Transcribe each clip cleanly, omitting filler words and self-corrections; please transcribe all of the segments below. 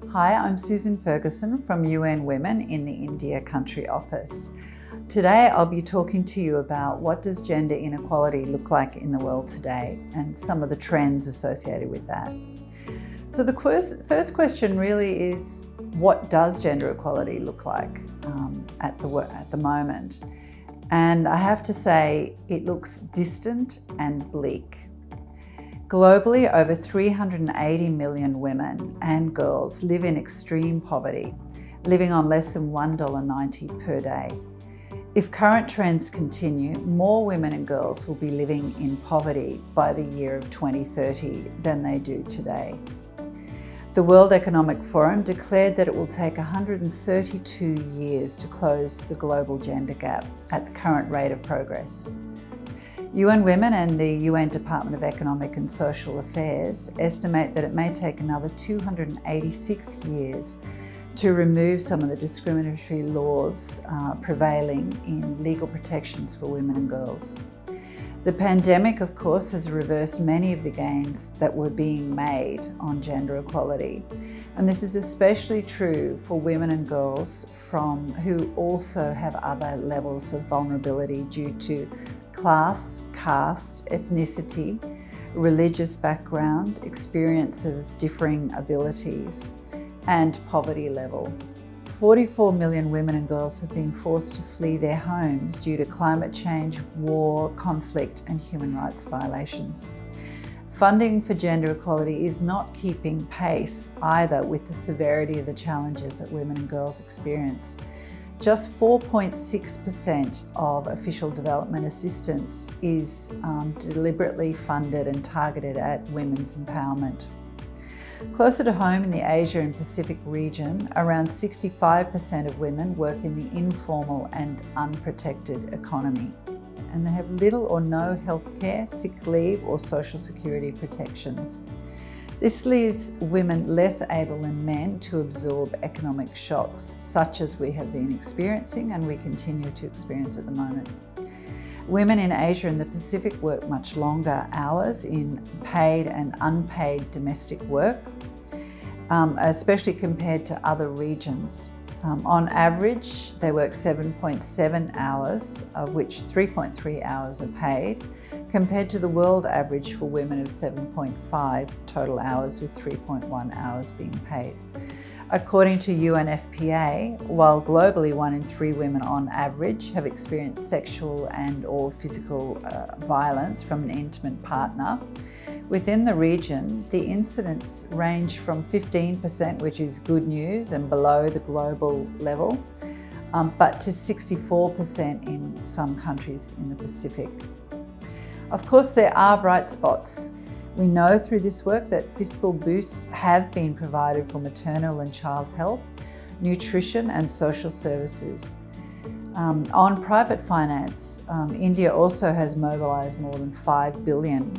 Hi, I'm Susan Ferguson from UN Women in the India Country Office. Today I'll be talking to you about what does gender inequality look like in the world today and some of the trends associated with that. So the first question really is, what does gender equality look like at the moment? And I have to say it looks distant and bleak. Globally, over 380 million women and girls live in extreme poverty, living on less than $1.90 per day. If current trends continue, more women and girls will be living in poverty by the year of 2030 than they do today. The World Economic Forum declared that it will take 132 years to close the global gender gap at the current rate of progress. UN Women and the UN Department of Economic and Social Affairs estimate that it may take another 286 years to remove some of the discriminatory laws prevailing in legal protections for women and girls. The pandemic, of course, has reversed many of the gains that were being made on gender equality. And this is especially true for women and girls who also have other levels of vulnerability due to class, caste, ethnicity, religious background, experience of differing abilities, and poverty level. 44 million women and girls have been forced to flee their homes due to climate change, war, conflict, and human rights violations. Funding for gender equality is not keeping pace either with the severity of the challenges that women and girls experience. Just 4.6% of official development assistance is deliberately funded and targeted at women's empowerment. Closer to home in the Asia and Pacific region, around 65% of women work in the informal and unprotected economy, and they have little or no healthcare, sick leave, or social security protections. This leaves women less able than men to absorb economic shocks, such as we have been experiencing and we continue to experience at the moment. Women in Asia and the Pacific work much longer hours in paid and unpaid domestic work, especially compared to other regions. On average, they work 7.7 hours, of which 3.3 hours are paid, compared to the world average for women of 7.5 total hours, with 3.1 hours being paid. According to UNFPA, while globally 1 in 3 women on average have experienced sexual and/or physical violence from an intimate partner, within the region, the incidents range from 15%, which is good news and below the global level, but to 64% in some countries in the Pacific. Of course, there are bright spots. We know through this work that fiscal boosts have been provided for maternal and child health, nutrition, and social services. On private finance, India also has mobilised more than $5 billion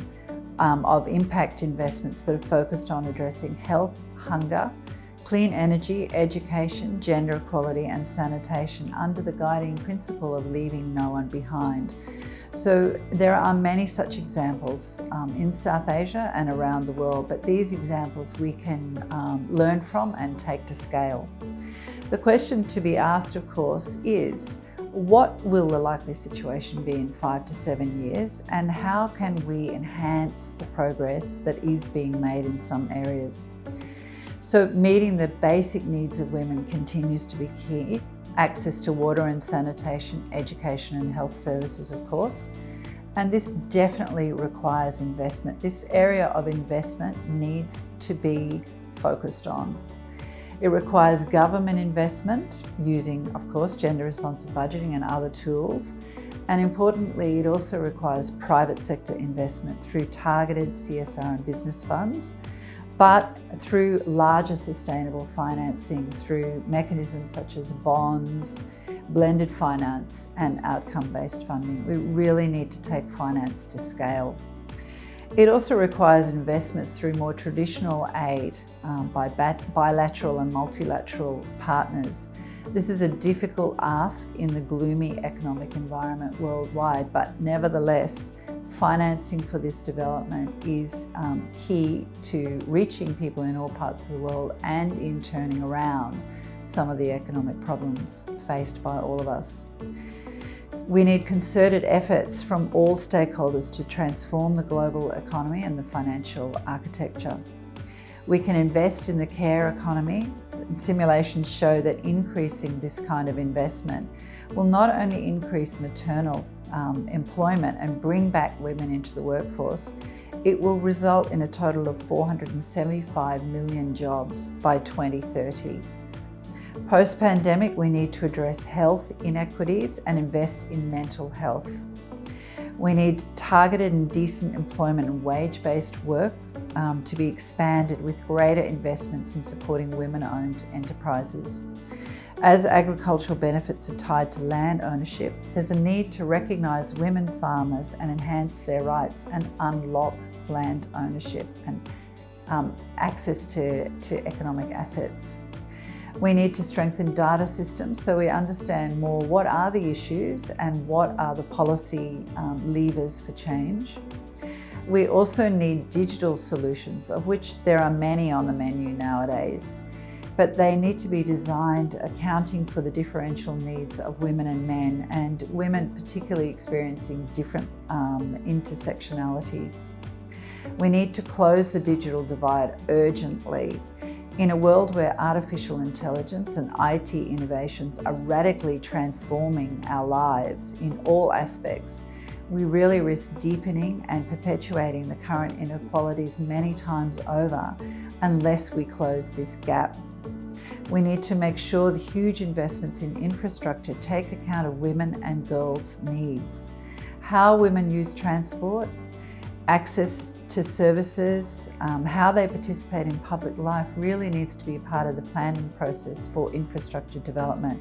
of impact investments that are focused on addressing health, hunger, clean energy, education, gender equality, and sanitation under the guiding principle of leaving no one behind. So there are many such examples in South Asia and around the world, but these examples we can learn from and take to scale. The question to be asked, of course, is what will the likely situation be in 5 to 7 years, and how can we enhance the progress that is being made in some areas? So meeting the basic needs of women continues to be key. Access to water and sanitation, education and health services, of course. And this definitely requires investment. This area of investment needs to be focused on. It requires government investment using, of course, gender-responsive budgeting and other tools. And importantly, it also requires private sector investment through targeted CSR and business funds, but through larger sustainable financing through mechanisms such as bonds, blended finance, and outcome-based funding. We really need to take finance to scale. It also requires investments through more traditional aid by bilateral and multilateral partners. This is a difficult ask in the gloomy economic environment worldwide, but nevertheless, Financing for this development is key to reaching people in all parts of the world and in turning around some of the economic problems faced by all of us. We need concerted efforts from all stakeholders to transform the global economy and the financial architecture. We can invest in the care economy. Simulations show that increasing this kind of investment will not only increase maternal employment and bring back women into the workforce, it will result in a total of 475 million jobs by 2030. Post-pandemic, we need to address health inequities and invest in mental health. We need targeted and decent employment and wage-based work to be expanded with greater investments in supporting women-owned enterprises. As agricultural benefits are tied to land ownership, there's a need to recognise women farmers and enhance their rights and unlock land ownership and access to economic assets. We need to strengthen data systems so we understand more what are the issues and what are the policy levers for change. We also need digital solutions, of which there are many on the menu nowadays, but they need to be designed accounting for the differential needs of women and men, and women particularly experiencing different intersectionalities. We need to close the digital divide urgently. In a world where artificial intelligence and IT innovations are radically transforming our lives in all aspects, we really risk deepening and perpetuating the current inequalities many times over unless we close this gap. We need to make sure the huge investments in infrastructure take account of women and girls' needs. How women use transport, access to services, how they participate in public life really needs to be a part of the planning process for infrastructure development.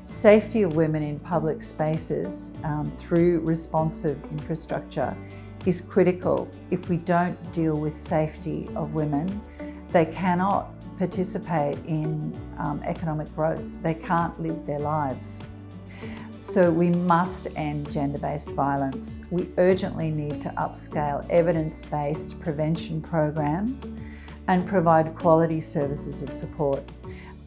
Safety of women in public spaces through responsive infrastructure is critical. If we don't deal with safety of women, they cannot participate in economic growth. They can't live their lives. So we must end gender-based violence. We urgently need to upscale evidence-based prevention programs and provide quality services of support.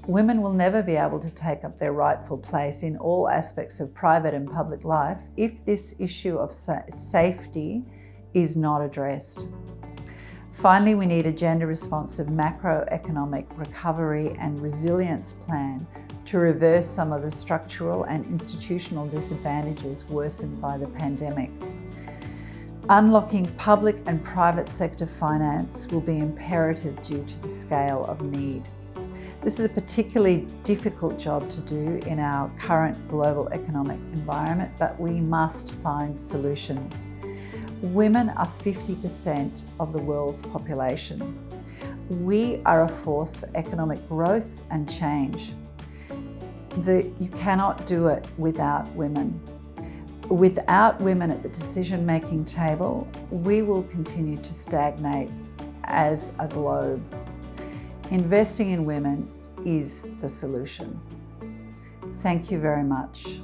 Women will never be able to take up their rightful place in all aspects of private and public life if this issue of safety is not addressed. Finally, we need a gender-responsive macroeconomic recovery and resilience plan to reverse some of the structural and institutional disadvantages worsened by the pandemic. Unlocking public and private sector finance will be imperative due to the scale of need. This is a particularly difficult job to do in our current global economic environment, but we must find solutions. Women are 50% of the world's population. We are a force for economic growth and change. You cannot do it without women. Without women at the decision-making table, we will continue to stagnate as a globe. Investing in women is the solution. Thank you very much.